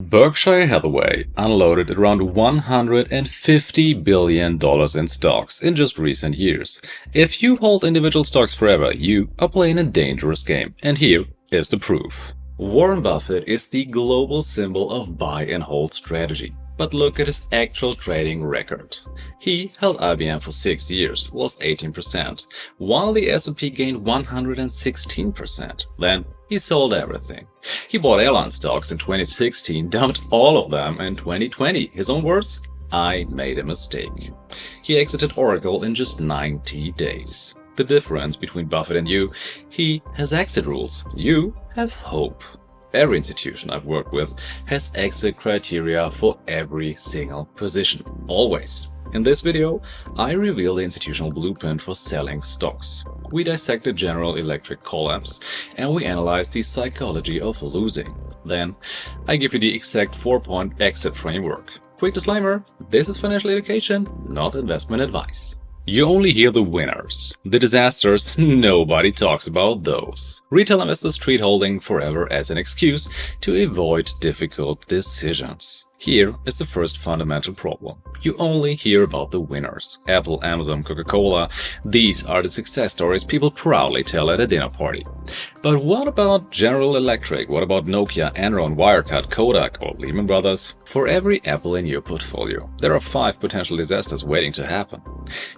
Berkshire Hathaway unloaded around $150 billion in stocks in just recent years. If you hold individual stocks forever, you are playing a dangerous game, and here is the proof. Warren Buffett is the global symbol of buy and hold strategy. But look at his actual trading record. He held IBM for 6 years, lost 18%, while the S&P gained 116%. Then he sold everything. He bought airline stocks in 2016, dumped all of them in 2020. His own words, "I made a mistake." He exited Oracle in just 90 days. The difference between Buffett and you, he has exit rules. You have hope. Every institution I've worked with has exit criteria for every single position, always. In this video, I reveal the institutional blueprint for selling stocks. We dissected General Electric collapse, and we analyzed the psychology of losing. Then, I give you the exact 4-point exit framework. Quick disclaimer, this is financial education, not investment advice. You only hear the winners. The disasters, nobody talks about those. Retail investors treat holding forever as an excuse to avoid difficult decisions. Here is the first fundamental problem. You only hear about the winners. Apple, Amazon, Coca-Cola. These are the success stories people proudly tell at a dinner party. But what about General Electric? What about Nokia, Enron, Wirecard, Kodak, or Lehman Brothers? For every Apple in your portfolio, there are 5 potential disasters waiting to happen.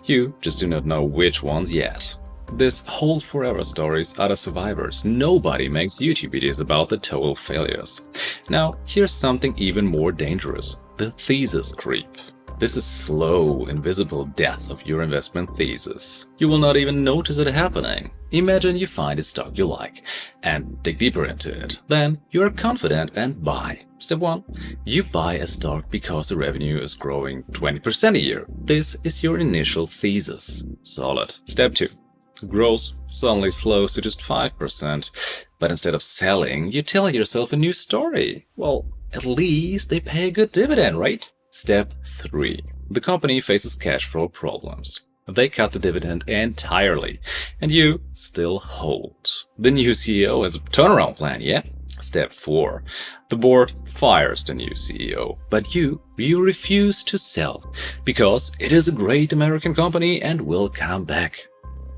You just do not know which ones yet. This hold forever stories are the survivors. Nobody makes YouTube videos about the total failures. Now, here's something even more dangerous. The thesis creep. This is slow, invisible death of your investment thesis. You will not even notice it happening. Imagine you find a stock you like and dig deeper into it. Then you are confident and buy. Step 1. You buy a stock because the revenue is growing 20% a year. This is your initial thesis. Solid. Step 2. Growth suddenly slows to just 5%, but instead of selling, you tell yourself a new story. Well, at least they pay a good dividend, right? Step 3. The company faces cash flow problems. They cut the dividend entirely, and you still hold. The new CEO has a turnaround plan, yeah? Step 4. The board fires the new CEO, but you refuse to sell, because it is a great American company and will come back.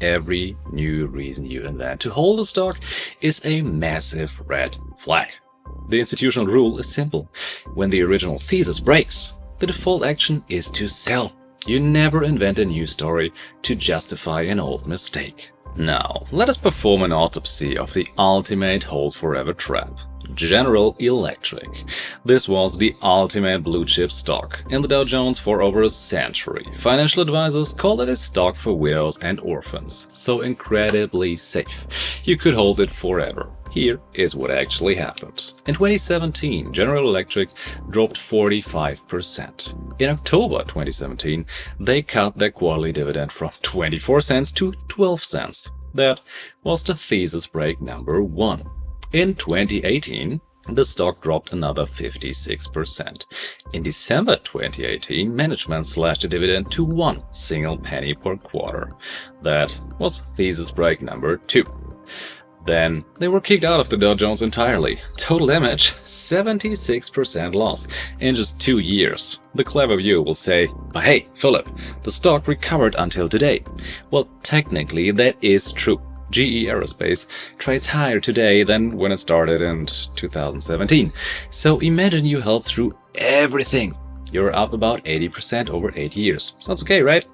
Every new reason you invent to hold a stock is a massive red flag. The institutional rule is simple. When the original thesis breaks, the default action is to sell. You never invent a new story to justify an old mistake. Now, let us perform an autopsy of the ultimate hold forever trap. General Electric. This was the ultimate blue chip stock in the Dow Jones for over a century. Financial advisors called it a stock for widows and orphans. So incredibly safe. You could hold it forever. Here is what actually happened. In 2017, General Electric dropped 45%. In October 2017, they cut their quarterly dividend from 24 cents to 12 cents. That was the thesis break number 1. In 2018, the stock dropped another 56%. In December 2018, management slashed the dividend to 1 single penny per quarter. That was thesis break number 2. Then they were kicked out of the Dow Jones entirely. Total damage, 76% loss in just 2 years. The clever viewer will say, but hey, Philip, the stock recovered until today. Well, technically that is true. GE Aerospace trades higher today than when it started in 2017. So imagine you held through everything. You're up about 80% over 8 years. Sounds okay, right?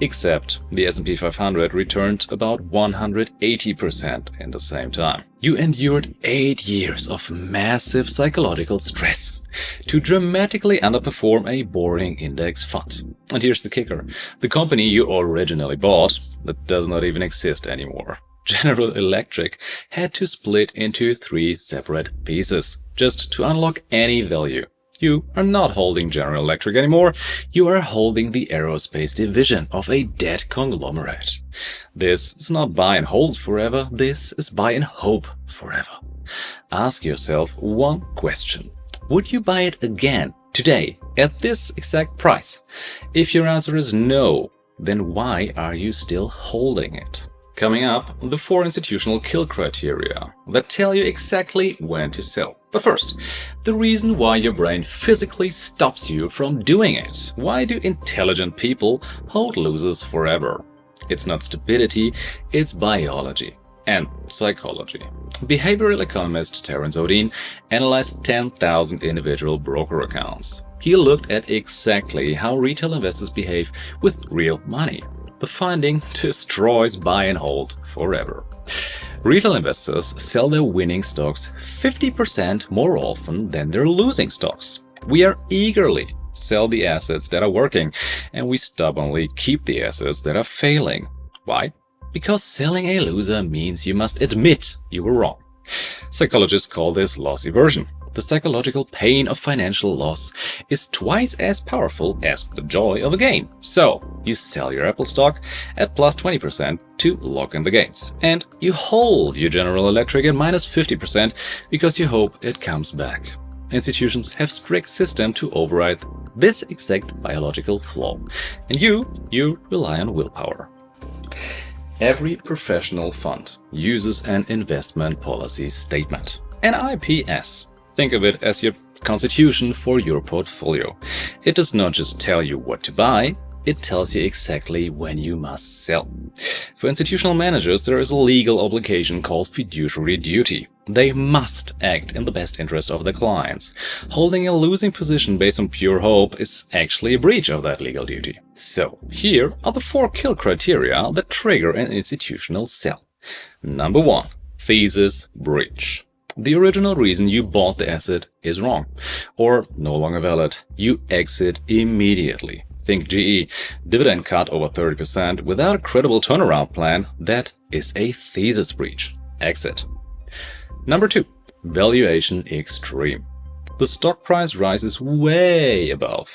Except the S&P 500 returned about 180% in the same time. You endured 8 years of massive psychological stress to dramatically underperform a boring index fund. And here's the kicker. The company you originally bought, that does not even exist anymore. General Electric had to split into 3 separate pieces just to unlock any value. You are not holding General Electric anymore, you are holding the aerospace division of a dead conglomerate. This is not buy and hold forever, this is buy and hope forever. Ask yourself one question. Would you buy it again, today, at this exact price? If your answer is no, then why are you still holding it? Coming up, the 4 institutional kill criteria that tell you exactly when to sell. But first, the reason why your brain physically stops you from doing it. Why do intelligent people hold losers forever? It's not stupidity, it's biology and psychology. Behavioral economist Terence O'Dean analyzed 10,000 individual broker accounts. He looked at exactly how retail investors behave with real money. The finding destroys buy and hold forever. Retail investors sell their winning stocks 50% more often than their losing stocks. We are eagerly sell the assets that are working, and we stubbornly keep the assets that are failing. Why? Because selling a loser means you must admit you were wrong. Psychologists call this loss aversion. The psychological pain of financial loss is twice as powerful as the joy of a gain. So, you sell your Apple stock at plus 20% to lock in the gains. And you hold your General Electric at minus 50% because you hope it comes back. Institutions have strict systems to override this exact biological flaw. And you rely on willpower. Every professional fund uses an investment policy statement, an IPS. Think of it as your constitution for your portfolio. It does not just tell you what to buy, it tells you exactly when you must sell. For institutional managers, there is a legal obligation called fiduciary duty. They must act in the best interest of their clients. Holding a losing position based on pure hope is actually a breach of that legal duty. So, here are the 4 kill criteria that trigger an institutional sell. Number 1. Thesis breach. The original reason you bought the asset is wrong, or no longer valid. You exit immediately. Think GE, dividend cut over 30% without a credible turnaround plan. That is a thesis breach. Exit. Number 2. Valuation extreme. The stock price rises way above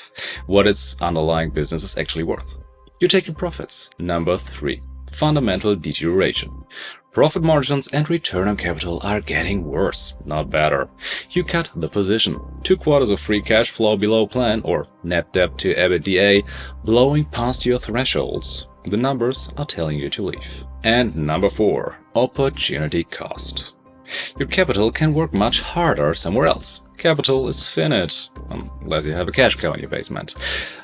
what its underlying business is actually worth. You're taking profits. Number 3. Fundamental deterioration. Profit margins and return on capital are getting worse, not better. You cut the position. 2 quarters of free cash flow below plan, or net debt to EBITDA blowing past your thresholds. The numbers are telling you to leave. And number 4. Opportunity cost. Your capital can work much harder somewhere else. Capital is finite, unless you have a cash cow in your basement.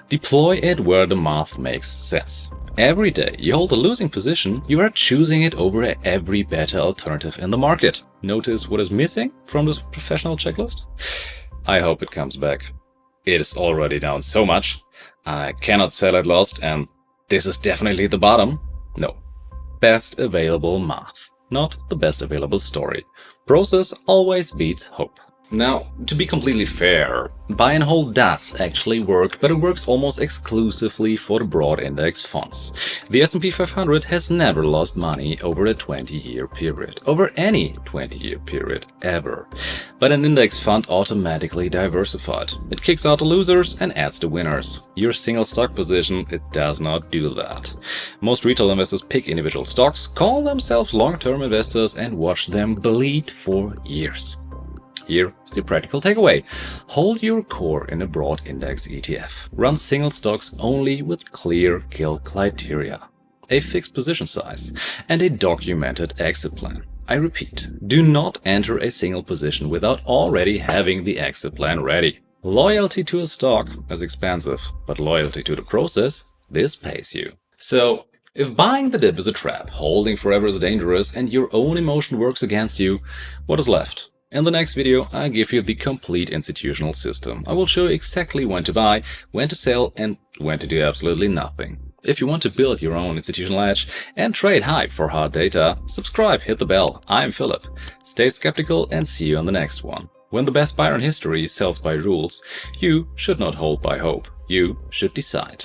Deploy it where the math makes sense. Every day you hold a losing position, you are choosing it over every better alternative in the market. Notice what is missing from this professional checklist? I hope it comes back. It is already down so much. I cannot sell at lost, and this is definitely the bottom. No. Best available math, not the best available story. Process always beats hope. Now, to be completely fair, buy and hold does actually work, but it works almost exclusively for the broad index funds. The S&P 500 has never lost money over a 20-year period, over any 20-year period ever. But an index fund automatically diversified. It kicks out the losers and adds the winners. Your single stock position, it does not do that. Most retail investors pick individual stocks, call themselves long-term investors, and watch them bleed for years. Here's the practical takeaway. Hold your core in a broad index ETF. Run single stocks only with clear kill criteria, a fixed position size, and a documented exit plan. I repeat, do not enter a single position without already having the exit plan ready. Loyalty to a stock is expensive, but loyalty to the process, this pays you. So, if buying the dip is a trap, holding forever is dangerous, and your own emotion works against you, what is left? In the next video, I give you the complete institutional system. I will show you exactly when to buy, when to sell, and when to do absolutely nothing. If you want to build your own institutional edge and trade hype for hard data, subscribe, hit the bell. I'm Philip. Stay skeptical and see you on the next one. When the best buyer in history sells by rules, you should not hold by hope. You should decide.